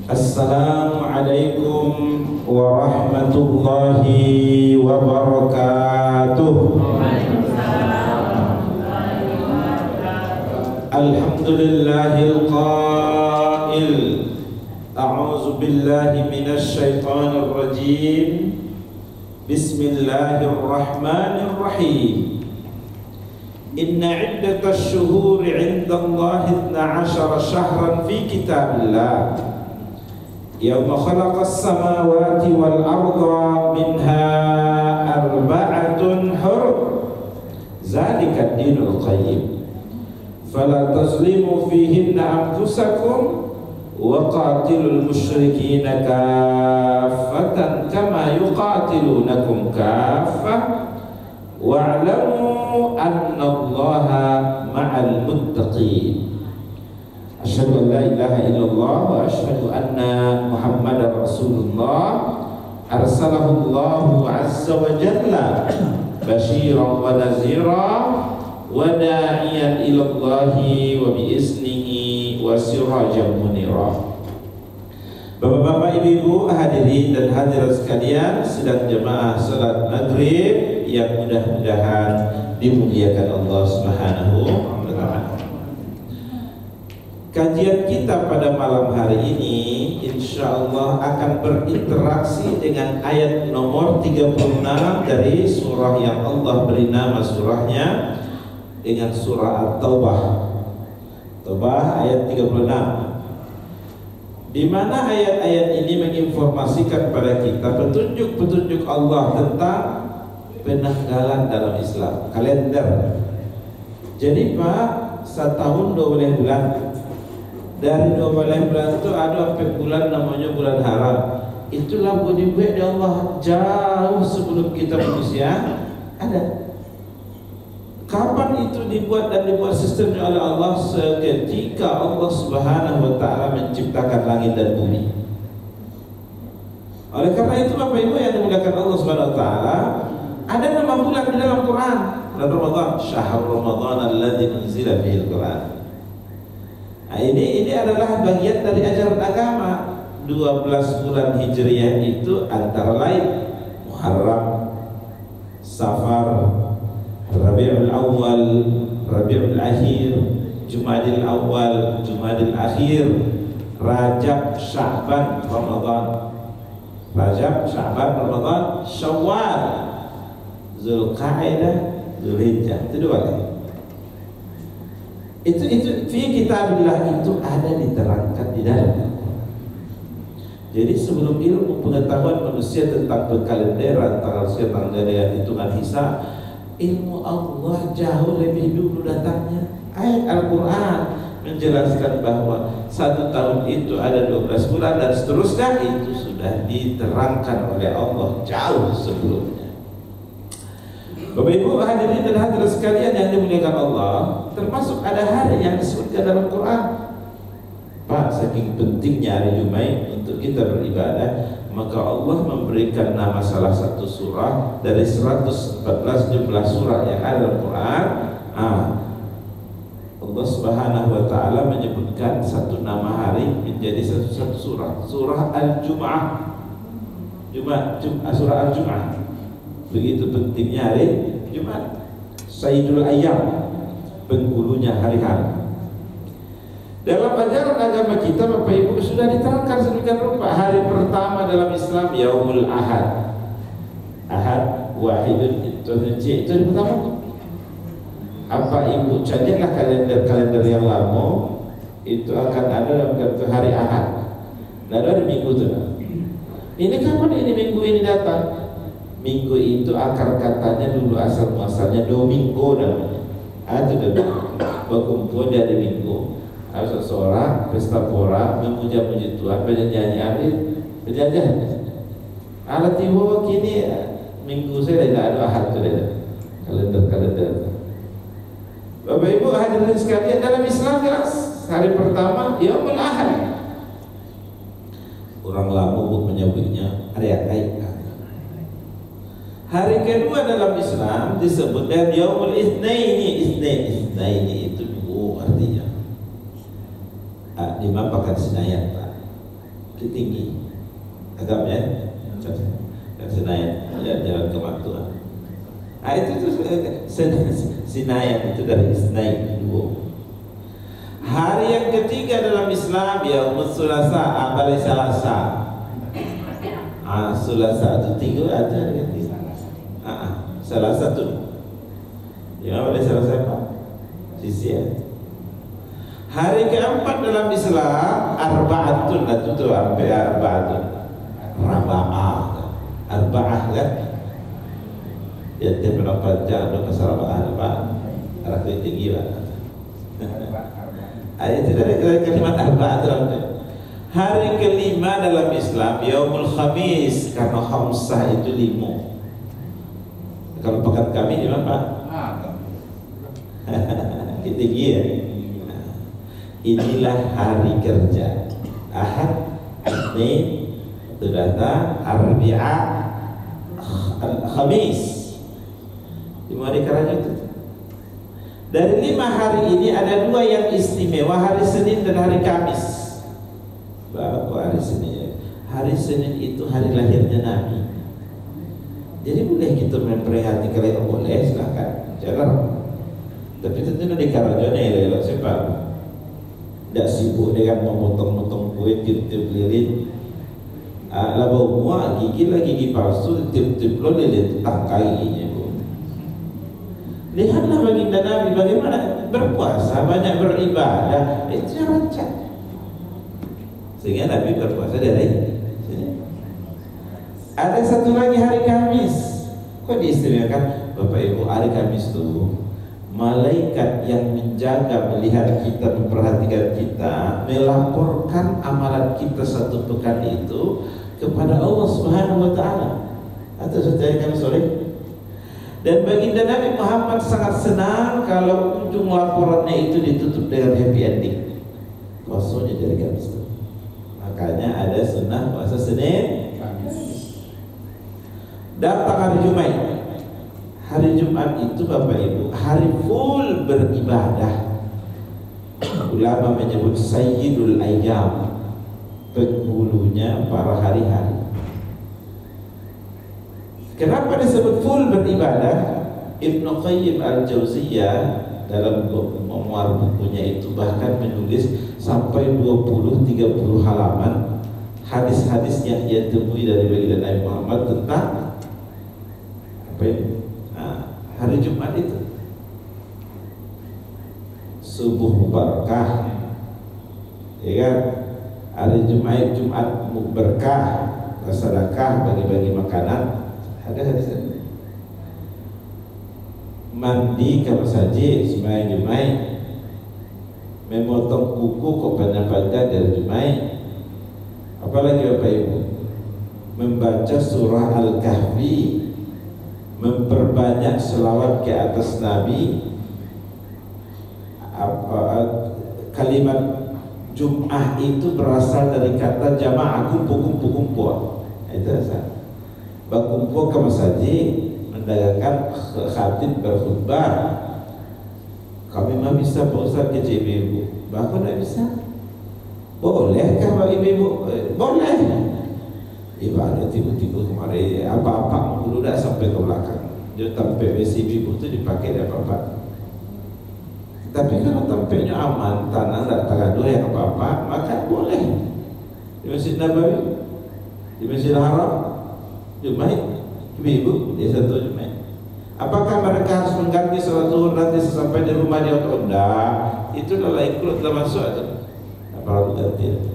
Assalamualaikum warahmatullahi wabarakatuh. Alhamdulillahil qail a'udzu billahi minasy syaithanir rajim. Bismillahirrahmanirrahim. Inna 'iddatasy syuhuri 'indallahi 12 syahran fi kitabillah Yawma khalaqas samawati wal arda minha arba'atun hurum Zalika ad-dinul qayyim Fala tazlimu fihinna anfusakum wa qatilul musyrikina kaffatan kama yuqatilunakum kaffah wa'lamu annallaha ma'al muttaqin. Asyhadu an la ilaha illallah wa asyhadu anna Muhammadar Rasulullah arsalahu Allahu azza wa jalla basyiran wa nazira wa da'iyan ila Allahi wa bi iznihi wa sirajan munira. Bapak-bapak, ibu-ibu, hadirin dan hadirat sekalian, sedang jemaah salat maghrib yang mudah-mudahan dimuliakan Allah Subhanahu wa ta'ala. Kajian kita pada malam hari ini insyaallah akan berinteraksi dengan ayat nomor 36 dari surah yang Allah beri nama surahnya dengan surah At-Taubah. Taubah ayat 36, di mana ayat-ayat ini menginformasikan kepada kita petunjuk-petunjuk Allah tentang penanggalan dalam Islam, kalender. Jadi Pak, setahun 12 bulan. Dari 12 bulan itu ada sampai bulan namanya bulan haram. Itulah dibuat oleh Allah jauh sebelum kita manusia ada. Kapan itu dibuat dan dibuat sistemnya oleh Allah? Seketika Allah Subhanahu wa ta'ala menciptakan langit dan bumi. Oleh karena itu Bapak Ibu yang dimuliakan Allah Subhanahu wa ta'ala, ada nama bulan di dalam Quran. Bulan Ramadan, syahrul Ramadan alladzi unzila fihil Quran. Nah, ini adalah bagian dari ajaran agama. 12 bulan Hijriah itu antara lain Muharram, Safar, Rabiul Awal, Rabiul Akhir, Jumadil Awal, Jumadil Akhir, Rajab, Sya'ban, Ramadan. Rajab, Sya'ban, Ramadan, Syawal, Zulqa'dah, Dzulhijjah. Itu dua kali. Itu fi kitabillah itu ada diterangkan di dalam. Jadi sebelum ilmu pengetahuan manusia tentang perkalenderan, tanggal sekian, tanggal dan hitungan hisab, ilmu Allah jauh lebih dulu datangnya. Ayat Al-Quran menjelaskan bahwa 1 tahun itu ada 12 bulan dan seterusnya, itu sudah diterangkan oleh Allah jauh sebelumnya. Bapak Ibu hadirin dan hadirat sekalian yang dimuliakan Allah, termasuk ada hari yang disebutkan dalam Quran. Pak, saking pentingnya hari Jumat untuk kita beribadah, maka Allah memberikan nama salah satu surah dari 114 jumlah surah yang ada dalam Quran. Allah Subhanahu wa ta'ala menyebutkan satu nama hari menjadi satu surah. Surah Al-Jum'ah. Surah Al-Jum'ah. Begitu pentingnya hari Jumat, Sayyidul Ayyam, penghulunya hari-hari. Dalam ajaran agama kita Bapak Ibu sudah diterangkan sedemikian rupa. Hari pertama dalam Islam Yaumul Ahad. Ahad wahidun itu pertama. Apa Ibu catatlah kalender yang lama itu akan ada dalam hari Ahad. Dan ada minggu itu. Ini kapan ini minggu ini datang? Minggu itu akar katanya dulu asal muasalnya Domingo namanya. Itu berkumpul dari minggu. Ada seseorang pesta pora memuja-muji Tuhan, bernyanyi akhir berjajan. Alat tiba kini minggu saya tidak ada ahad tu kalender. Bapak Ibu hadirin sekalian, dalam Islam jelas hari pertama Yaumul Ahad. Orang lama menyebutnya hari Ahad. Hari kedua dalam Islam disebut dengan Yaumul Itsnaini. Itsnaini itu artinya dimapakan Senayan Pak, tinggi agamnya dan Senayan jalan kematuan. Itu Senayan itu dari Itsnain, dua. Hari yang ketiga dalam Islam Yaumul Sulasa, balai Salasa. Sulasa itu 3 ada kan? Salah satu. Ya, balai Salasa Pak. Sisi ya. Hari keempat dalam Islam Arba'atun, itu Arba'atun. Arba'ah kan? Ya, dia berapa jam ada pasal Arba'ah. Arah tinggi Pak. Itu dari kalimat arba'ah. Hari kelima dalam Islam Yaumul Khamis, karena khamsah itu 5. Kalau pekan kami di mana Pak? Tinggi ya. Inilah hari kerja. Ahad, Isnin, Thulatha, Arbi'ah, Khamis. 5 hari kerja itu. Dari 5 hari ini ada 2 yang istimewa, hari Senin dan hari Kamis. Bapak hari Senin. Hari Senin itu hari lahirnya Nabi. Jadi boleh kita memperingati kalau boleh, silakan. Jangan. Tapi tentu di Karajona ya, sebab tidak sibuk dengan memotong-motong kue, tiup-tiup lilin. Labau mua gigi palsu, tiup-tiup lo lilin tangkai. Lihatlah baginda Nabi bagaimana berpuasa, banyak beribadah, itu rancang. Sehingga Nabi berpuasa dari sini. Ada satu lagi hari Kamis. Kok diistimewakan? Bapak Ibu, hari Kamis itu malaikat yang menjaga, melihat kita, memperhatikan kita, melaporkan amalan kita satu pekan itu kepada Allah Subhanahu wa taala. Atau saya kami sore. Dan baginda Nabi Muhammad sangat senang kalau ujung laporannya itu ditutup dengan happy ending. Puasanya dari Kamis itu. Makanya ada sunnah puasa Senin, Kamis. Datang hari Jumat. Hari Jumat itu Bapak Ibu hari full beribadah. Ulama menyebut Sayyidul Ayyam, penghulunya para hari-hari. Kenapa disebut full beribadah? Ibnu Qayyim al-Jauziyah dalam memuar bukunya itu bahkan menulis sampai 20-30 halaman hadis-hadis yang ia temui dari baginda Nabi Muhammad tentang apa ini? Hari Jumat itu. Subuh mubarakah, ya kan? Hari Jumat berkah, bersedekah, bagi-bagi makanan. Ada hadis ini. Mandi kamar saji sembahyang Jumat, memotong kuku kepada dari Jumat. Apalagi Bapak Ibu, membaca surah Al-Kahfi, memperbanyak selawat ke atas Nabi. Kalimat Jum'ah itu berasal dari kata jamaah, kumpul. Itu asal. Berkumpul ke masjid, mendagangkan khatib berkhutbah. Kami mah bisa Pak Ustaz ke ibu-ibu, bahkan tidak bisa. Bolehkah Pak ibu-ibu? Boleh. Ibadah tiba-tiba kemarin apa-apa dulu dah sampai ke belakang. Dia tampil ibu itu dipakai dari apa-apa. Tapi kalau tampilnya aman, tanah tidak tagaduh yang apa-apa, maka boleh. Di Masjid Nabawi, di Masjid Haram, Jumat, ibu-ibu dia satu Jumat. Apakah mereka harus mengganti sholat zuhur nanti sampai di rumah dia atau enggak? Itu adalah ikut dalam masuk itu. Apa ganti?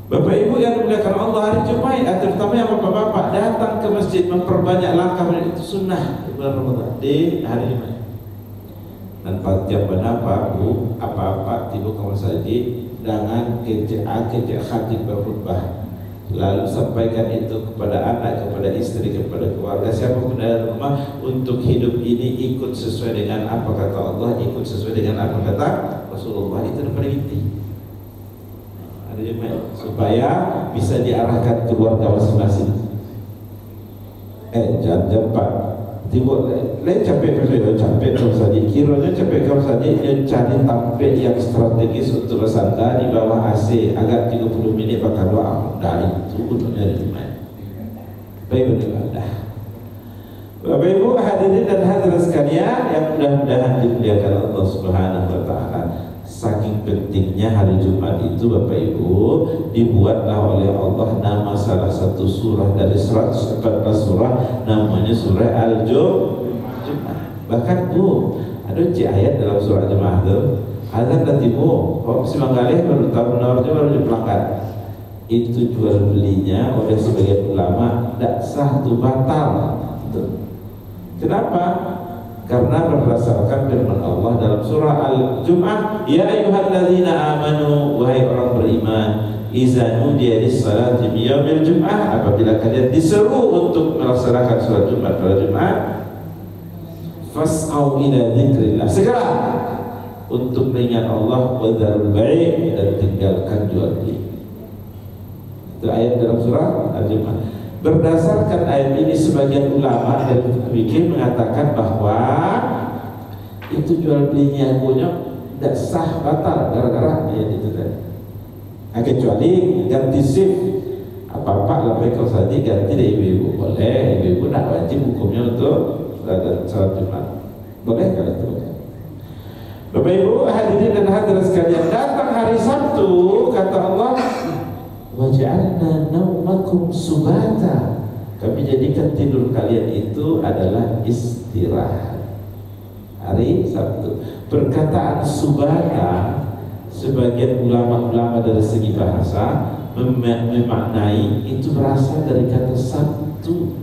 Bapak Ibu yang dimuliakan Allah, hari Jumat, terutama yang bapak-bapak datang ke masjid memperbanyak langkah, itu sunnah di bulan Ramadan di hari Jumat. Dan tiap apa Bu, apa-apa tiba ke masjid dengan kecek khatib berkhutbah. Lalu sampaikan itu kepada anak, kepada istri, kepada keluarga, siapapun dalam rumah, untuk hidup ini ikut sesuai dengan apa kata Allah, ikut sesuai dengan apa kata Rasulullah. Itu yang paling inti. Supaya bisa diarahkan keluarga masing-masing. jam 4 tiba lain capek kalau saja kiranya capek kalau saja dia cari tempat yang strategis untuk bersandar di bawah AC agar 30 minit bakal doa. Dah itu untuknya di rumah. Baik beribadah. Bapak Ibu hadirin dan hadirat sekalian yang mudah-mudahan dimuliakan Allah Subhanahu wa taala. Saking pentingnya hari Jumat itu Bapak Ibu, dibuatlah oleh Allah nama salah satu surah dari 114 surah, namanya surah Al-Jumu'ah. Bahkan ada ayat dalam surah Jumu'ah itu, azan tatimu, kok si manggalih baru tahun nawarnya baru dipelangkat. Itu jual belinya oleh sebagian ulama tidak sah, itu batal. Kenapa? Karena berdasarkan firman Allah dalam surah Al-Jumu'ah, ya ayyuhalladzina amanu, wahai orang beriman, idza nudiya lis-salati fi yaumil jum'ah, apabila kalian diseru untuk melaksanakan salat Jumat pada Jumat, fas'au ila dzikrillah, segera untuk mengingat Allah, wa dzarul bai', dan tinggalkan jual beli. Itu ayat dalam surah Al-Jumu'ah. Berdasarkan ayat ini sebagian ulama dan fikih mengatakan bahwa itu jual belinya punya tidak sah, batal gara-gara ayat itu tadi. Kecuali ganti shift apa-apa lebih kalau saja ganti dari ibu-ibu boleh, ibu-ibu tidak wajib hukumnya untuk salat Jumat, boleh kalau itu. Bapak Ibu hadirin dan hadirat sekalian, datang hari Sabtu kata Allah, waj'alna naumakum subata, kami jadikan tidur kalian itu adalah istirahat. Hari Sabtu. Perkataan subata, sebagian ulama-ulama dari segi bahasa memaknai itu berasal dari kata Sabtu.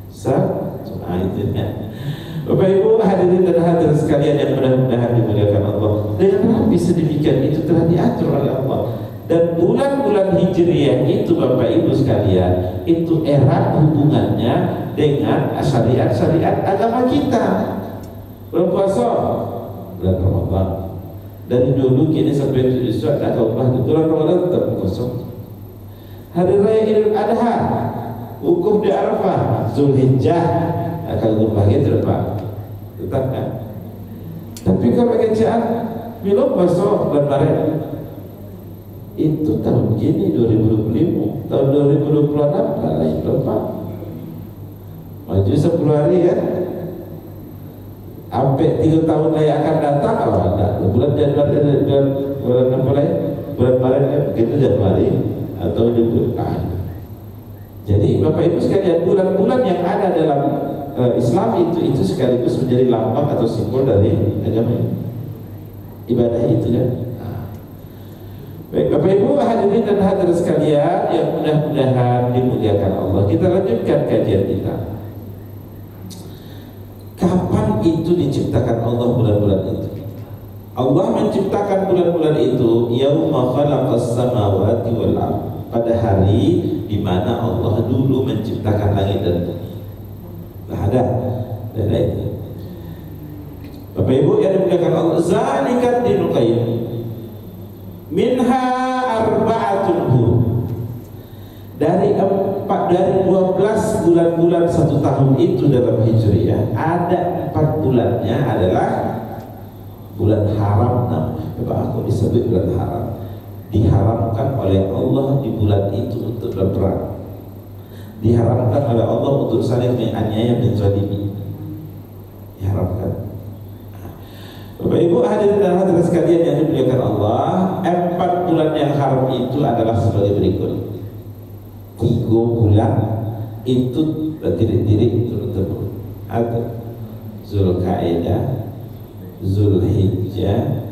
Sabtu. Itu ya. Bapak Ibu hadirin dan hadirat sekalian yang mudah-mudahan dimuliakan Allah, dengan rapi sedemikian itu telah diatur oleh Allah. Dan bulan-bulan Hijriah itu Bapak Ibu sekalian, itu erat hubungannya dengan syariat-syariat agama kita. Bulan puasa, bulan Ramadan. Dari dulu kini sampai besok ada ubah, bulan Ramadan tetap kosong. Hari Raya Idul Adha, wukuf di Arafah, Zulhijjah akan ubah gitu Pak. Tetap kan? Tapi kalau kerjaan belum puasa bulan Maret, itu tahun gini 2025, tahun 2026 lain lupa maju 10 hari kan, sampai 3 tahun lagi akan datang. Ada bulan Januari, bulan apa lagi, bulan Maret kan begitu, Januari atau di bulan. Jadi Bapak Ibu sekalian, bulan-bulan yang ada dalam Islam itu sekaligus menjadi lambang atau simbol dari agama ibadah itu kan. Baik Bapak Ibu hadirin dan hadirat sekalian yang mudah-mudahan dimuliakan Allah, kita lanjutkan kajian kita. Kapan itu diciptakan Allah bulan-bulan itu? Allah menciptakan bulan-bulan itu yauma khalaqas samawati wal ardh, pada hari di mana Allah dulu menciptakan langit dan bumi. Ada itu. Bapak Ibu yang dimuliakan Allah, zalikat dinul qayyim. Minha arba'atun hur, dari 12 bulan-bulan 1 tahun itu dalam Hijriah, ada 4 bulannya adalah bulan haram. Coba aku disebut bulan haram, diharamkan oleh Allah di bulan itu untuk berperang, diharamkan oleh Allah untuk saling menganiaya, menzalimi, diharamkan. Bapak Ibu hadirin dan hadirat sekalian yang dimuliakan Allah, 4 bulan yang haram itu adalah sebagai berikut. 3 bulan itu berdiri-diri turun-temurun. Ada Zulkaidah, Zulhijjah,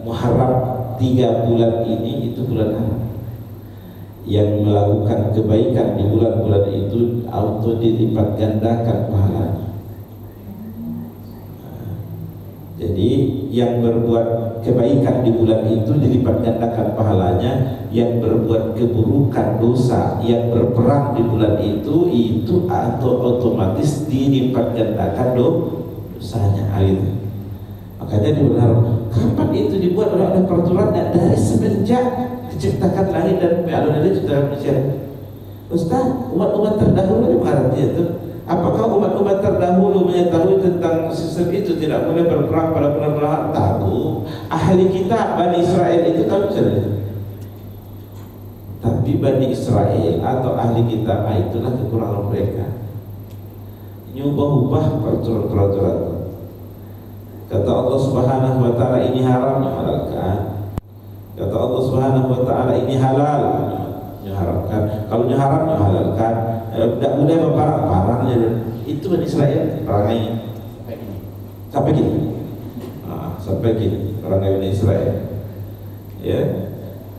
Muharram. 3 bulan ini itu bulan haram. Yang melakukan kebaikan di bulan-bulan itu auto dilipat gandakan pahalanya. Jadi yang berbuat kebaikan di bulan itu dilipat gandakan pahalanya, yang berbuat keburukan dosa, yang berperang di bulan itu atau otomatis dilipat gandakan dosanya. Makanya di bulan kapan itu dibuat oleh ada peraturannya? Dari semenjak diciptakan langit dan bumi. Alun-alun ciptakan manusia. Ustaz, umat-umat terdahulu mengerti itu. Apakah umat-umat terdahulu mengetahui tentang sistem itu, tidak boleh berperang pada bulan-bulan? Tahu. Ahli kitab Bani Israel itu tahu saja. Tapi Bani Israel atau ahli kitab itulah kekurangan mereka. Nyubah-ubah peraturan-peraturan. Kata Allah Subhanahu wa taala ini haram, dihalalkan. Kata Allah Subhanahu wa taala ini halal, diharamkan. Kalau ini haram, dihalalkan. Tidak boleh berperang, itu Bani Israel perangai sampai gini, sampai gini perangai Bani Israel. Ya,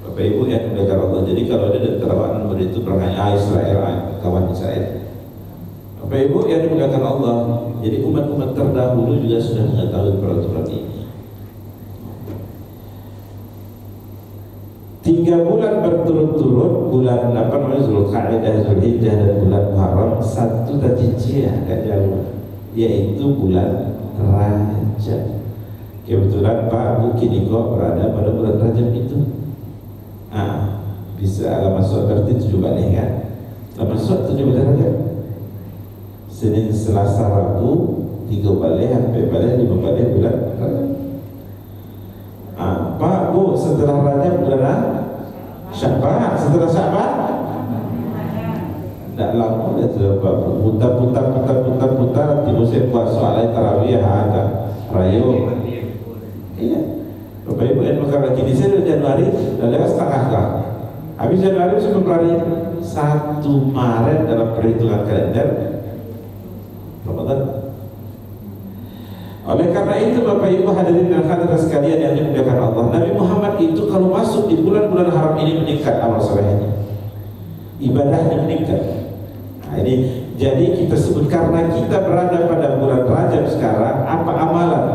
Bapak Ibu yang dimuliakan Allah. Jadi kalau ada terawangan begitu perangai Israel, kawan Israel. Bapak Ibu yang dimuliakan Allah. Jadi umat-umat terdahulu juga sudah mengetahui peraturan ini. 3 bulan berturut-turut, bulan apa namanya, Zulqa'dah, Zulhijjah dan bulan Muharram, satu tajijiyah agak jauh, yaitu bulan Rajab. Kebetulan Pak Bu Kiniko berada pada bulan Rajab itu. Bisa alamat suat berarti 7 balik kan? Alamat suat 7 balik Rajab. Senin, Selasa, Rabu 3 balik, sampai balik 5 balik bulan Rajab. Pak Bu, setelah Rajab bulan Sya'ban, setelah Sya'ban tidak lama dah sudah Pak Bu, putar di musim buat soal tarawih ada rayu. Iya, Bapak Ibu yang bakal lagi di sini Januari dah lewat setengah lah. Habis Januari sebelum hari 1 Maret dalam perhitungan kalender Ramadan. Oleh karena itu Bapak Ibu hadirin dan hadirat sekalian yang dimuliakan Allah, Nabi Muhammad itu kalau masuk di bulan-bulan haram ini meningkat amal solehnya, ibadahnya meningkat. Nah ini jadi kita sebut, karena kita berada pada bulan Rajab sekarang, apa amalan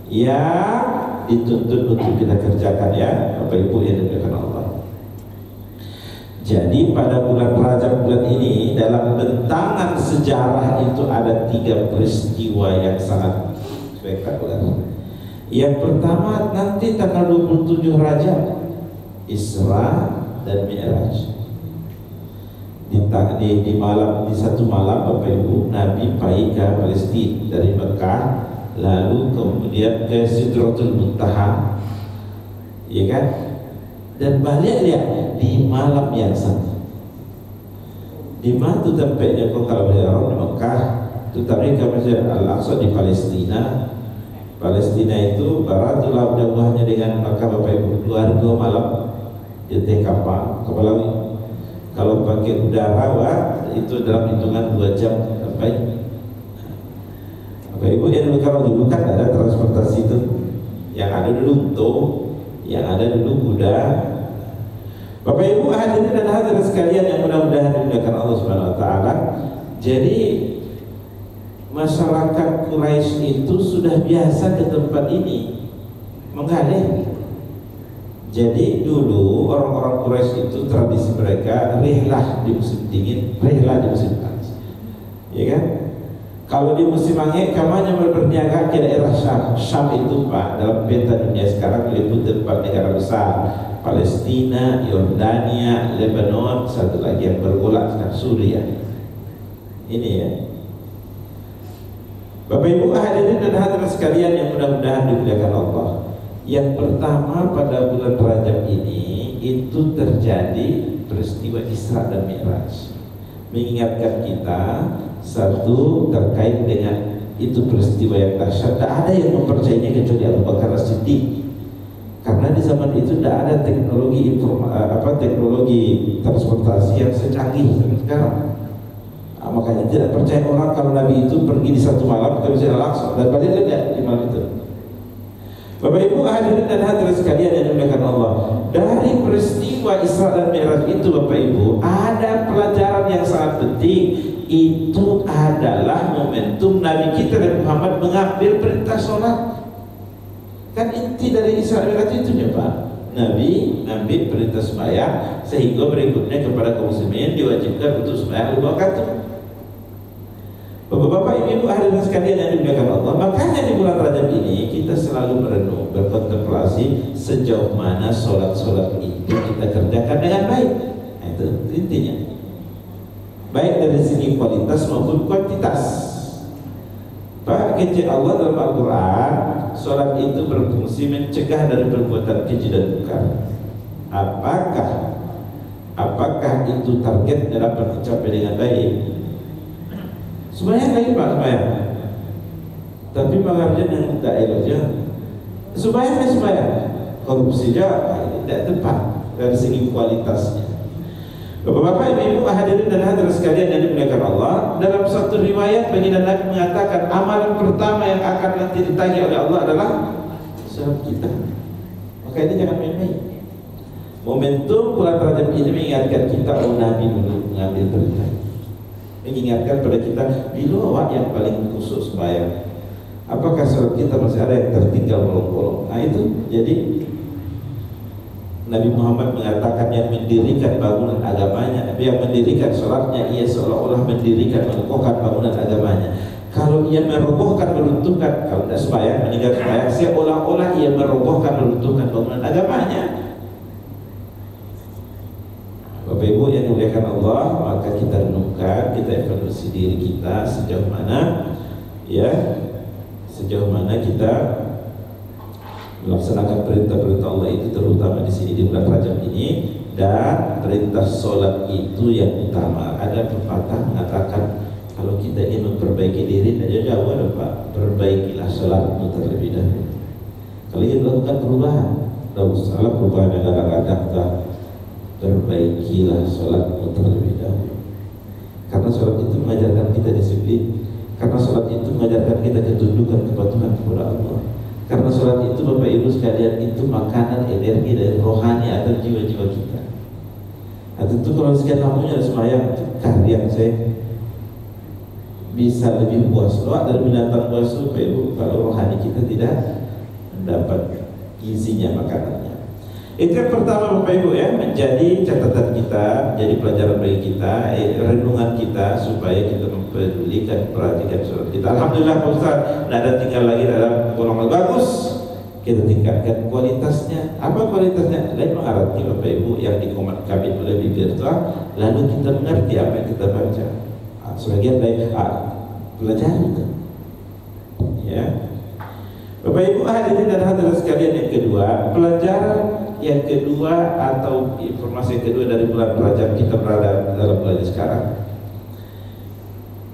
yang dituntut untuk kita kerjakan ya Bapak Ibu yang dimuliakan Allah. Jadi pada bulan Rajab bulan ini, dalam bentangan sejarah itu ada 3 peristiwa yang sangat spektakuler. Yang pertama nanti tanggal 27 Rajab, Isra dan Mi'raj. Di malam, di satu malam Bapak Ibu, Nabi pergi ke Palestina dari Mekah, lalu kemudian ke Sidratul Muntaha, ya kan? Dan balik lihat di malam yang sama. Di mana tu tempatnya kalau berjalan di Mekah, tu tapi ke Masjid Al-Aqsa di Palestina. Palestina itu baratul laut jauhnya dengan Mekah Bapak Ibu 2 malam di kapal Lawi. Kalau pakai udara itu dalam hitungan 2 jam sampai. Bapak Ibu yang kalau dulu kan ada transportasi itu, yang ada dulu unta, yang ada dulu kuda. Bapak Ibu hadirin dan hadirat sekalian yang mudah-mudahan dimuliakan Allah Subhanahu wa taala. Jadi masyarakat Quraisy itu sudah biasa ke tempat ini menggalih. Jadi dulu orang-orang Quraisy itu tradisi mereka rihlah di musim dingin, rihlah di musim panas. Ya kan? Kalau di musim angin kamu hanya berniaga ke daerah Syam. Syam itu Pak, dalam peta dunia sekarang meliputi 4 negara besar: Palestina, Yordania, Lebanon, satu lagi yang bergolak sekarang Suriah. Ini ya. Bapak Ibu hadirin dan hadirat sekalian yang mudah-mudahan dimuliakan Allah. Yang pertama pada bulan Rajab ini itu terjadi peristiwa Isra dan Mi'raj. Mengingatkan kita satu terkait dengan itu peristiwa yang dahsyat. Tidak ada yang mempercayainya kecuali Abu Bakar As-Siddiq. Karena di zaman itu tidak ada teknologi teknologi transportasi yang secanggih sekarang. Makanya tidak percaya orang kalau Nabi itu pergi di satu malam ke Masjid Al-Aqsa dan balik lagi di malam itu. Bapak Ibu hadirin dan hadirat sekalian yang dimuliakan Allah, dari peristiwa Isra dan Mi'raj itu Bapak Ibu ada pelajaran yang sangat penting. Itu adalah momentum Nabi kita Nabi Muhammad mengambil perintah sholat. Kan inti dari Isra dan Mi'raj itu ya Pak, Nabi ambil perintah sembahyang sehingga berikutnya kepada kaum muslimin diwajibkan untuk sembahyang 5 waktu. Bapak-bapak, ibu-ibu hadirin sekalian yang dimuliakan Allah, makanya di bulan Rajab ini kita selalu merenung, berkontemplasi sejauh mana sholat-sholat itu kita kerjakan dengan baik. Nah, itu intinya. baik dari segi kualitas maupun kuantitas. Pak kecil Allah dalam Al-Quran, sholat itu berfungsi mencegah dari perbuatan keji dan mungkar. Apakah itu target dapat tercapai dengan baik? Sembahyang lagi Pak, sembahyang. Tapi mengartikan yang tidak eloknya sembahyang. Korupsi saja tidak tepat dari segi kualitasnya. Bapak-bapak, ibu-ibu, hadirin dan hadirat sekalian yang dimuliakan Allah, dalam satu riwayat baginda Nabi mengatakan amalan pertama yang akan nanti ditanya oleh Allah adalah sholat kita. Maka ini jangan main-main. Momentum bulan Rajab ini mengingatkan kita, Nabi dulu mengambil perintah, mengingatkan pada kita bila awak yang paling khusus sembahyang. Apakah sholat kita masih ada yang tertinggal bolong-bolong? Nah itu, jadi Nabi Muhammad mengatakan yang mendirikan bangunan agamanya, yang mendirikan sholatnya, ia seolah-olah mendirikan, mengokohkan bangunan agamanya. Kalau ia merobohkan, meruntuhkan, kalau tidak sembahyang, meninggal sembahyang, seolah-olah ia merobohkan, meruntuhkan bangunan agamanya. Bapak Ibu yang dimuliakan Allah, maka kita renungkan, kita evaluasi diri kita sejauh mana, sejauh mana kita melaksanakan perintah-perintah Allah itu, terutama di sini di bulan Rajab ini. Dan perintah sholat itu yang utama. Ada pepatah mengatakan kalau kita ingin memperbaiki diri, tidak jauh Pak, perbaikilah sholatmu terlebih dahulu. Kalau ingin melakukan perubahan, tidak usah perubahan yang kadang-kadang, perbaikilah sholatmu terlebih dahulu. Karena sholat itu mengajarkan kita disiplin. Karena sholat itu mengajarkan kita ketundukan, kepatuhan kepada Allah. Karena sholat itu Bapak Ibu sekalian, itu makanan energi dari rohani atau jiwa-jiwa kita. Nah tentu kalau sekian lamanya sembahyang, karya saya bisa lebih puas doa dari binatang puas, Bapak Ibu, kalau rohani kita tidak mendapat gizinya, makanannya. Itu yang pertama Bapak Ibu ya, menjadi catatan kita, jadi pelajaran bagi kita, renungan kita, supaya kita mempedulikan, perhatikan sholat kita. Alhamdulillah Pak Ustaz, tidak ada tinggal lagi dalam golongan bagus. Kita tingkatkan kualitasnya. Apa kualitasnya? Lain mengarti Bapak Ibu yang dikomunikasi oleh virtual, lalu kita mengerti apa yang kita baca. Sebagian dari pelajari itu. Ya. Bapak Ibu hadirin dan hadirat sekalian, yang kedua, pelajaran yang kedua atau informasi yang kedua dari bulan Rajab kita berada dalam bulan sekarang.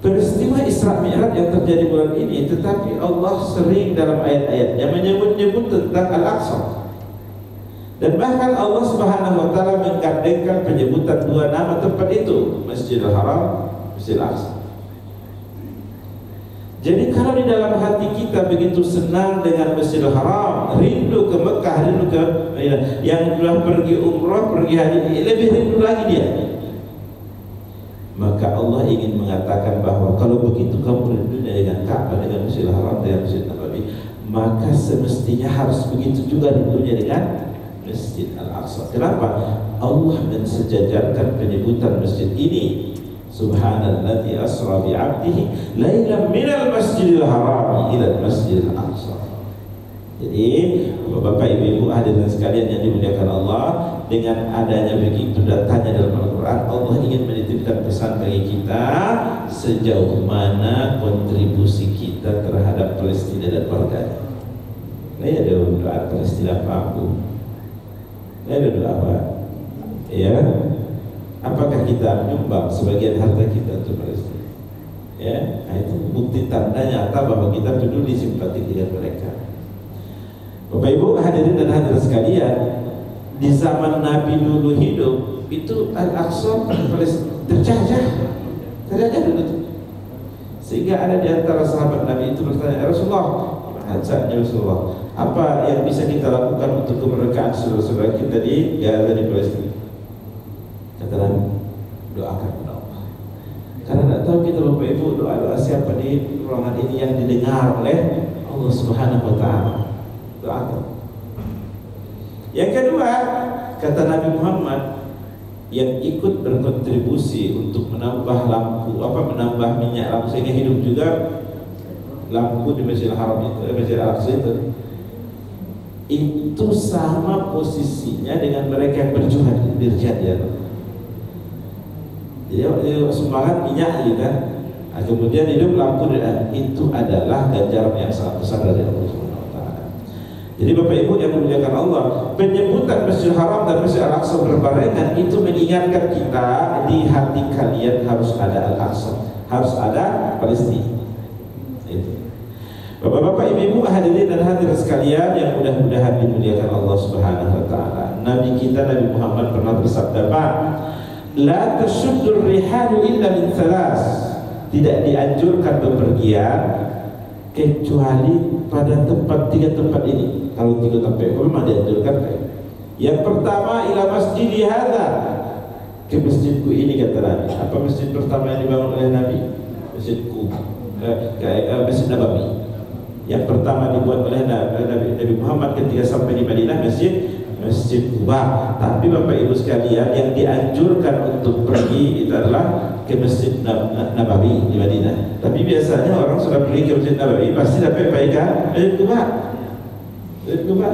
Peristiwa Isra Mi'raj yang terjadi bulan ini, tetapi Allah sering dalam ayat-ayatnya menyebut-nyebut tentang Al-Aqsa. Dan bahkan Allah Subhanahu wa taala menggandengkan penyebutan dua nama tempat itu, Masjidil Haram, Masjidil Aqsa. Jadi kalau di dalam hati kita begitu senang dengan Masjidil Haram, rindu ke Mekah, rindu ke yang sudah pergi umrah, pergi haji, lebih rindu lagi dia. Maka Allah ingin mengatakan bahwa kalau begitu kamu rindunya dengan Ka'bah, dengan Masjidil Haram, dengan Masjid Nabawi, maka semestinya harus begitu juga rindunya dengan Masjid Al-Aqsa. Kenapa? Allah mensejajarkan penyebutan masjid ini. Subhanalladzi asra bi 'abdihi lailan minal masjidil haram ila masjidil aqsa. Jadi Bapak Ibu hadirin sekalian yang dimuliakan Allah, dengan adanya begitu datanya dalam Al-Quran, Allah ingin menitipkan pesan bagi kita sejauh mana kontribusi kita terhadap Palestina dan warganya. Ini ada doa Palestina Pak Bu, ini ada doa apa? Ya, apakah kita menyumbang sebagian harta kita untuk Palestina? Ya, nah itu bukti tanda nyata bahwa kita peduli, simpati dengan mereka. Bapak Ibu hadirin dan hadirat sekalian, di zaman Nabi dulu hidup itu Al-Aqsa terjajah dulu, sehingga ada di antara sahabat Nabi itu bertanya, Rasulullah, Rasulullah, apa yang bisa kita lakukan untuk kemerdekaan saudara-saudara kita di Gaza, di Palestina? Kata Nabi, doakan Allah. Karena tidak tahu kita Bapak Ibu, doa-doa siapa di ruangan ini yang didengar oleh Allah Subhanahu wa taala. Doakan. Yang kedua, kata Nabi Muhammad, yang ikut berkontribusi untuk menambah lampu, menambah minyak lampu sehingga hidup juga lampu di Masjidil Haram itu, Masjidil Aqsa itu sama posisinya dengan mereka yang berjihad di jihad ya. Jadi sumbangan minyak gitu kan. Nah, kemudian hidup lampu itu adalah ganjaran yang sangat besar dari Allah Subhanahu wa taala. Jadi Bapak Ibu yang dimuliakan Allah, penyebutan Masjidil Haram dan Masjid Al-Aqsa berbarengan itu mengingatkan kita di hati kalian harus ada Al-Aqsa, harus ada Palestina. Itu. Bapak-bapak, ibu-ibu, hadirin dan hadirat sekalian yang mudah-mudahan dimuliakan Allah Subhanahu wa taala. Nabi kita Nabi Muhammad pernah bersabda, "La tashuddur rihalu illa min thalas." Tidak dianjurkan bepergian kecuali pada tiga tempat ini. Kalau 3 tempat memang dianjurkan. Yang pertama, ila masjidi hadza, ke masjidku ini, kata Nabi. Apa masjid pertama yang dibangun oleh Nabi? Masjidku, Masjid Nabawi. Yang pertama dibuat oleh Nabi Muhammad ketika sampai di Madinah, Masjid Quba. Tapi Bapak Ibu sekalian, yang dianjurkan untuk pergi itu adalah ke Masjid Nabawi di Madinah. Tapi biasanya orang sudah pergi ke Masjid Nabawi pasti dapat baikkan Masjid Quba. Masjid Quba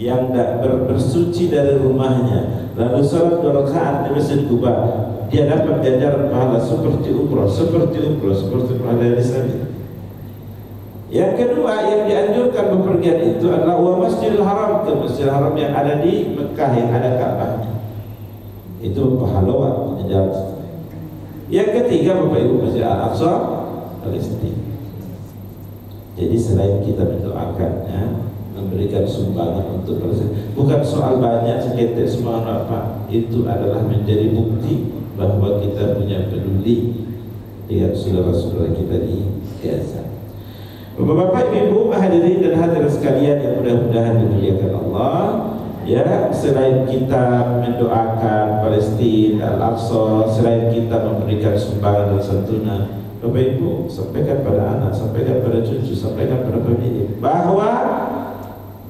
yang tidak bersuci dari rumahnya lalu salat 2 rakaat di Masjid Quba, dia dapat ganjaran pahala seperti umrah pahala Islam. Yang kedua yang dianjurkan bepergian itu adalah wa Masjidil Haram, ke Masjidil Haram yang ada di Mekah, yang ada Ka'bahnya. Itu pahala ganjaran. Yang ketiga Bapak Ibu, Masjid Al-Aqsa, Palestina. Jadi selain kita mendoakannya, memberikan sumbangan untuk Palestina, bukan soal banyak seketek sumbangan apa, itu adalah menjadi bukti bahwa kita punya peduli dengan saudara-saudara kita di Gaza. Bapak-bapak, ibu-ibu, hadirin dan hadirat sekalian yang mudah-mudahan dimuliakan Allah, ya, selain kita mendoakan Palestina, Al-Aqsa, selain kita memberikan sumbangan dan santunan, Bapak Ibu sampaikan pada anak, sampaikan pada cucu, sampaikan pada pemilik bahwa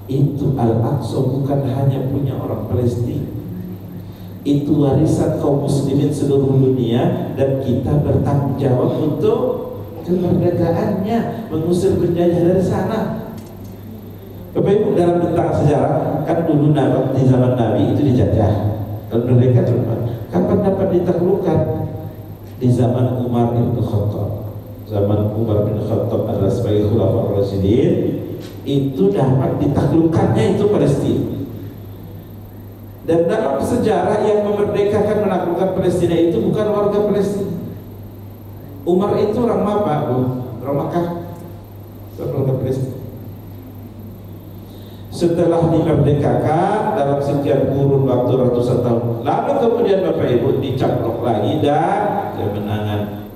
itu Al-Aqsa bukan hanya punya orang Palestina, itu warisan kaum muslimin seluruh dunia, dan kita bertanggung jawab untuk kemerdekaannya, mengusir penjajah dari sana. Bapak Ibu, dalam bentang sejarah kan dulu di zaman Nabi itu dijajah dan mereka terima. Kapan dapat ditaklukkan? Di zaman Umar bin Khattab. Zaman Umar bin Khattab adalah sebagai Khulafaur Rasyidin, itu dapat ditaklukkannya itu Palestina. Dan dalam sejarah yang memerdekakan menaklukkan Palestina itu bukan warga Palestina. Umar itu orang apa? Orang Makkah, warga Palestina. Setelah dimerdekakan dalam sekian kurun waktu ratusan tahun, lalu kemudian Bapak Ibu dicaplok lagi dan kemenangan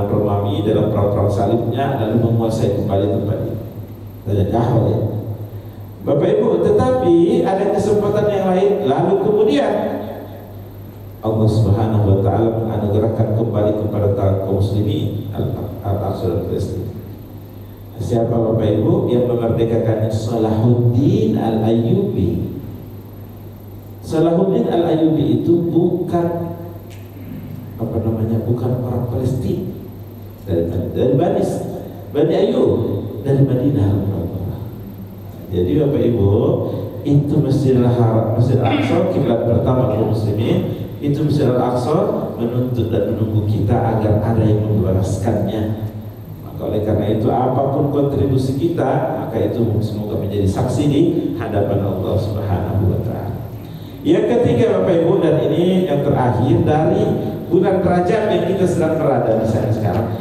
Romawi dalam perang salibnya, lalu menguasai kembali tempat ini. Jauh ya, Bapak Ibu. Tetapi ada kesempatan yang lain, lalu kemudian Allah Subhanahu wa taala menganugerahkan kembali kepada tangan kaum muslimin Al-Aqsa dan Palestina. Siapa Bapak Ibu yang memerdekakannya? Salahuddin Al-Ayyubi. Salahuddin Al-Ayyubi itu bukan bukan orang Palestina, dari Bani Ayyub, dari Madinah. Jadi Bapak Ibu, itu Masjidil Haram, Masjid Al-Aqsa, kiblat pertama kaum muslimin. Itu Masjid Al-Aqsa menuntut dan menunggu kita agar ada yang membalaskannya. Maka oleh karena itu, apapun kontribusi kita, maka itu semoga menjadi saksi di hadapan Allah Subhanahu wa taala. Yang ketiga Bapak Ibu, dan ini yang terakhir, dari bulan Rajab yang kita sedang berada misalnya sekarang.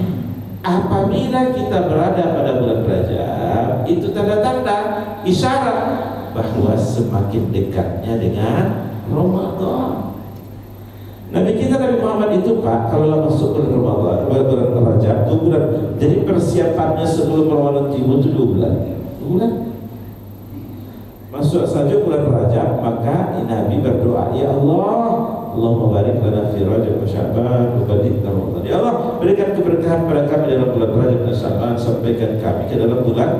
Apabila kita berada pada bulan Rajab, itu tanda-tanda isyarat bahwa semakin dekatnya dengan Ramadan. Nabi kita Nabi Muhammad itu Pak, kalau masuk bulan Ramadan, bulan Rajab, 2 bulan. Jadi persiapannya sebelum Ramadan tiba itu 2 bulan. 2 bulan. Masuk saja bulan Rajab, maka Nabi berdoa, ya Allah, Allahumma barik lana fi Rajab wa Sya'ban wa ballighna Ramadan. Ya Allah, berikan keberkahan pada kami dalam bulan Rajab dan Sya'ban, sampaikan kami ke dalam bulan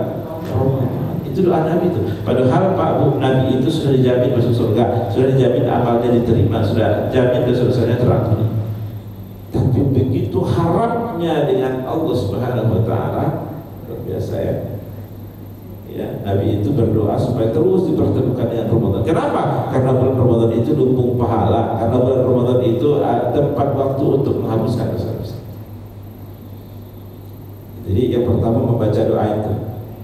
Ramadan. Itu doa Nabi itu. Padahal Pak Bu, Nabi itu sudah dijamin masuk surga, sudah dijamin amalnya diterima, sudah jamin dosa-dosanya terampuni. Tapi begitu harapnya dengan Allah Subhanahu wa taala, luar biasa ya. Ya, Nabi itu berdoa supaya terus dipertemukan dengan Ramadan. Kenapa? Karena bulan Ramadan itu lumbung pahala. Karena bulan Ramadan itu tempat waktu untuk menghapuskan dosa-dosa. Jadi yang pertama membaca doa itu.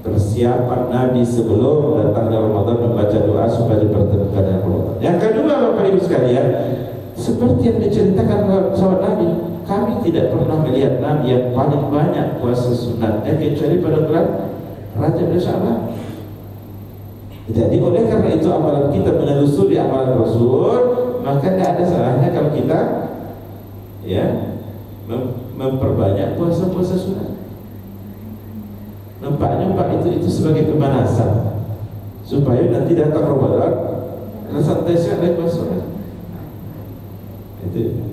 Persiapan Nabi sebelum datangnya Ramadan membaca doa supaya dipertemukan dengan Ramadan. Yang kedua, Bapak Ibu sekalian, seperti yang diceritakan sahabat Nabi, kami tidak pernah melihat Nabi yang paling banyak puasa sunatnya kecuali pada bulan Rajab dan Sya'ban. Jadi oleh karena itu amalan kita menelusuri amalan Rasul, maka tidak ada salahnya kalau kita ya memperbanyak puasa-puasa sunat. Nampaknya itu sebagai pemanasan supaya nanti datang Ramadan santai saja puasa. Itu.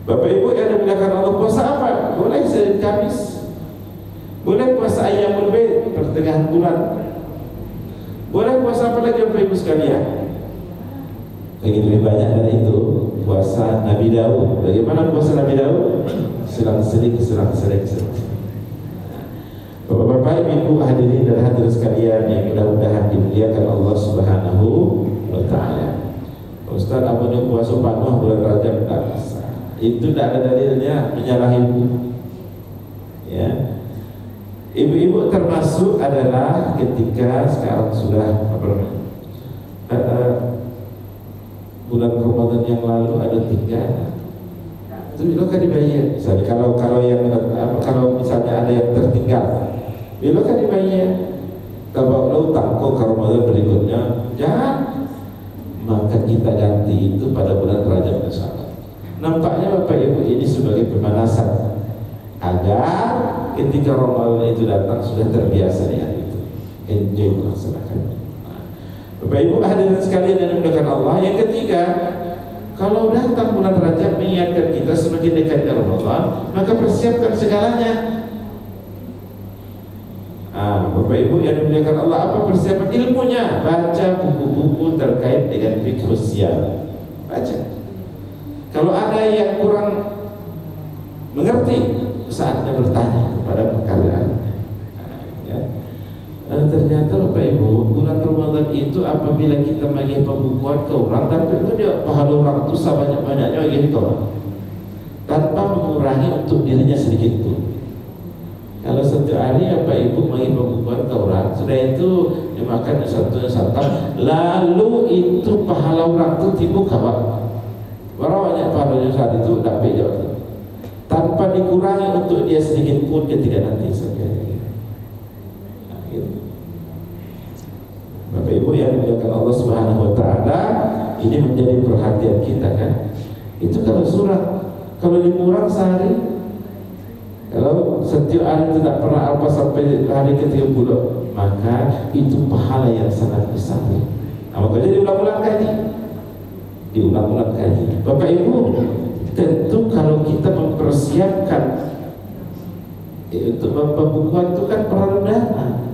Bapak Ibu yang dimuliakan Allah, puasa apa? Boleh Senin Kamis, boleh puasa Ayyamul Bid pertengahan bulan, boleh puasa apa lagi Bapak Ibu sekalian? Lagi lebih banyak dari itu puasa Nabi Daud. Bagaimana puasa Nabi Daud? Selang-seling. Bapak-bapak, Ibu hadirin dan hadirat sekalian yang mudah-mudahan dimuliakan Allah Subhanahu wa taala. Ustaz, apa nih puasa panuh bulan Rajab? Tak bisa. Itu tidak ada dalilnya, menyalahi ibu. Ya. Ibu-ibu termasuk adalah ketika sekarang sudah bulan Ramadan yang lalu ada 3. Itu kan dibayar. Misalnya kalau misalnya ada yang tertinggal, kan dibayar. Kalau lo tangko ke Ramadan berikutnya, jangan. Maka kita ganti itu pada bulan Rajab dan Sya'ban. Nampaknya Bapak Ibu ini sebagai pemanasan agar ketika Ramadan itu datang sudah terbiasa dengan itu. Enjoy melaksanakan. Bapak Ibu hadirin sekalian yang dimuliakan Allah. Yang ketiga, kalau datang bulan Rajab mengingatkan kita semakin dekat dengan Ramadan, maka persiapkan segalanya. Bapak Ibu yang dimuliakan Allah, apa persiapan? Ilmunya, baca buku-buku terkait dengan fikih sosial. Baca. Kalau ada yang kurang mengerti, saatnya bertanya kepada pakar. Ternyata Bapak Ibu, bulan Ramadan itu apabila kita bagi pembukuan ke orang, tapi dia pahala orang itu sebanyak-banyaknya bagi kita tanpa mengurangi untuk dirinya sedikit pun. Kalau satu hari Bapak Ibu bagi pembukuan ke orang, sudah itu dimakan satu santap, lalu itu pahala orang itu timbul kawan. Orang banyak pahala saat itu dapat jawab tanpa dikurangi untuk dia sedikit pun ketika nanti sampai. Bapak Ibu yang dimuliakan Allah Subhanahu wa taala, ini menjadi perhatian kita kan. Itu kalau surat, kalau 5 orang sehari, kalau setiap hari tidak pernah apa sampai hari ke-30, maka itu pahala yang sangat besar. Makanya diulang-ulang kaji. Diulang-ulang kaji. Bapak Ibu, tentu kalau kita mempersiapkan untuk pembukuan itu kan perlu dana.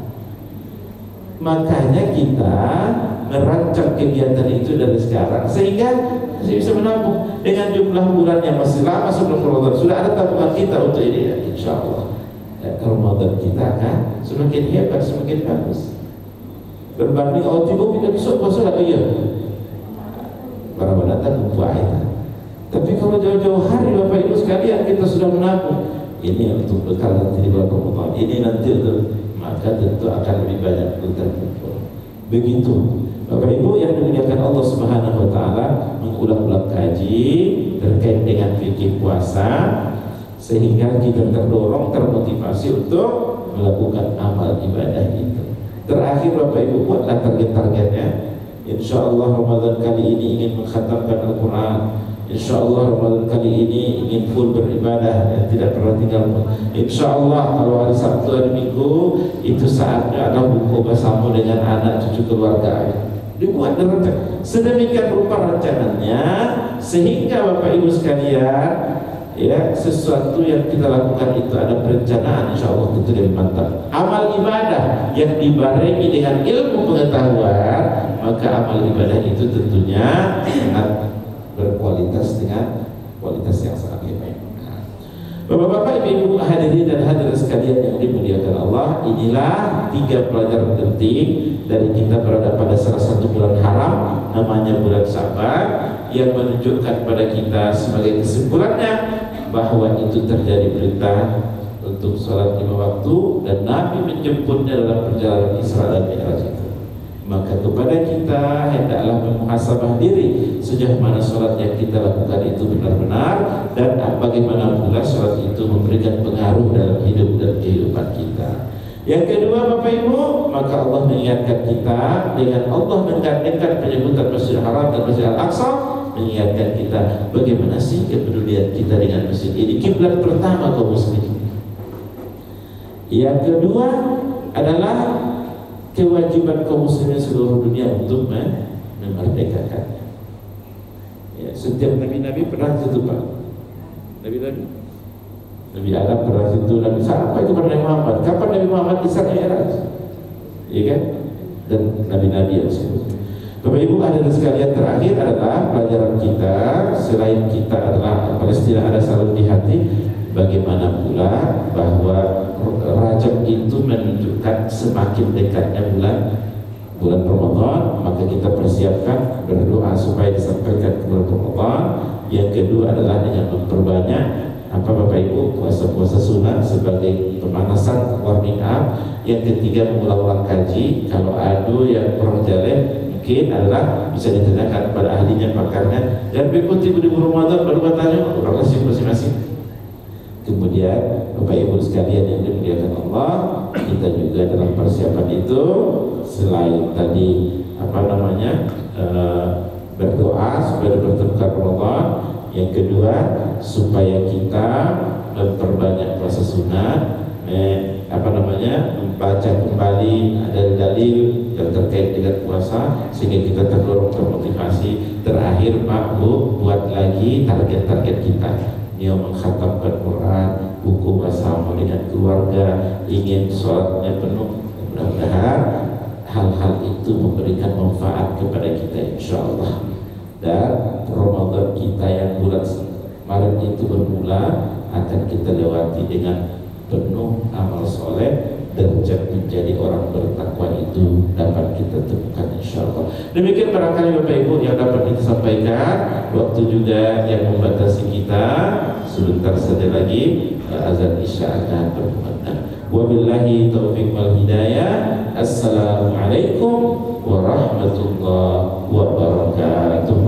Makanya kita merancang kegiatan itu dari sekarang sehingga bisa menabung dengan jumlah bulan yang masih lama sebelum Ramadan. Sudah ada tabungan kita untuk ini, ya, insya Allah Ramadan kita akan semakin hebat, semakin bagus. Berbanding tiba kita besok puasa lagi ya, Ramadan tak kumpul. Tapi kalau jauh-jauh hari Bapak Ibu sekalian kita sudah menabung, ini untuk bekal nanti di bulan Ramadan, ini nanti untuk, maka tentu akan lebih banyak terkumpul. Begitu Bapak Ibu yang dimuliakan Allah Subhanahu wa taala, mengulang-ulang kaji terkait dengan fikih puasa sehingga kita terdorong, termotivasi untuk melakukan amal ibadah itu. Terakhir Bapak Ibu, buatlah target-targetnya. Insyaallah Ramadan kali ini ingin mengkhatamkan Al-Quran. InsyaAllah Ramadan kali ini ingin full beribadah dan tidak pernah tinggal. InsyaAllah kalau hari Sabtu dan Minggu itu saatnya adalah buku bersama dengan anak cucu keluarga. Dibuat dan sedemikian rupa rencananya sehingga Bapak Ibu sekalian, ya, sesuatu yang kita lakukan itu ada perencanaan, InsyaAllah itu lebih mantap. Amal ibadah yang dibarengi dengan ilmu pengetahuan, maka amal ibadah itu tentunya sangat berkualitas dengan kualitas yang sangat baik. Bapak-bapak, ibu-ibu, hadirin dan hadirat sekalian yang dimuliakan Allah, inilah 3 pelajaran penting dari kita berada pada salah satu bulan haram, namanya bulan Syaban, yang menunjukkan kepada kita sebagai kesimpulannya bahwa itu terjadi perintah untuk sholat 5 waktu dan Nabi menjemputnya dalam perjalanan Isra dan Mi'raj itu. Maka kepada kita hendaklah memuhasabah diri sejauh mana sholat yang kita lakukan itu benar-benar, dan bagaimana pula sholat itu memberikan pengaruh dalam hidup dan kehidupan kita. Yang kedua, Bapak Ibu, maka Allah mengingatkan kita dengan Allah menggandengkan penyebutan Masjidil Haram dan Masjid Al-Aqsa, mengingatkan kita bagaimana sih kepedulian kita dengan masjid ini, kiblat pertama kaum muslimin. Yang kedua adalah kewajiban kaum muslimin seluruh dunia untuk memerdekakannya. Ya, setiap nabi-nabi pernah situ, Pak. Nabi Adam pernah situ, Nabi sampai kepada Nabi Muhammad. Kapan Nabi Muhammad Isra Mi'raj? Iya kan? Dan nabi-nabi yang sebelumnya. Bapak Ibu hadirin sekalian, terakhir adalah pelajaran kita, selain kita adalah Palestina ada selalu di hati, bagaimana pula bahwa Rajab itu menunjukkan semakin dekatnya bulan Ramadan, maka kita persiapkan berdoa supaya disampaikan ke bulan Ramadan. Yang kedua adalah dengan memperbanyak Bapak Ibu puasa-puasa sunat sebagai pemanasan, warming up. Yang ketiga mengulang-ulang kaji. Kalau ada yang kurang jalan mungkin adalah bisa ditanyakan kepada ahlinya, pakarnya, dan berikuti di Ramadan baru bertanya orang masing-masing. Kemudian Bapak Ibu sekalian yang dimuliakan Allah, kita juga dalam persiapan itu selain tadi berdoa supaya bertemu Ramadan, yang kedua supaya kita memperbanyak puasa sunat, membaca kembali dalil-dalil yang terkait dengan puasa sehingga kita terdorong termotivasi. Terakhir Pak Bu, buat lagi target-target kita. Yang mengkhatamkan Quran, buku bersama dengan keluarga, ingin sholatnya penuh. Mudah-mudahan hal-hal itu memberikan manfaat kepada kita insyaAllah. Dan Ramadan kita yang bulan Maret itu bermula akan kita lewati dengan penuh amal soleh, derajat menjadi orang bertakwa itu dapat kita temukan insyaallah. Demikian barangkali Bapak Ibu yang dapat kita sampaikan. Waktu juga yang membatasi kita, sebentar saja lagi azan isya akan berkumandang. Wabillahi taufiq wal hidayah. Assalamualaikum warahmatullahi wabarakatuh.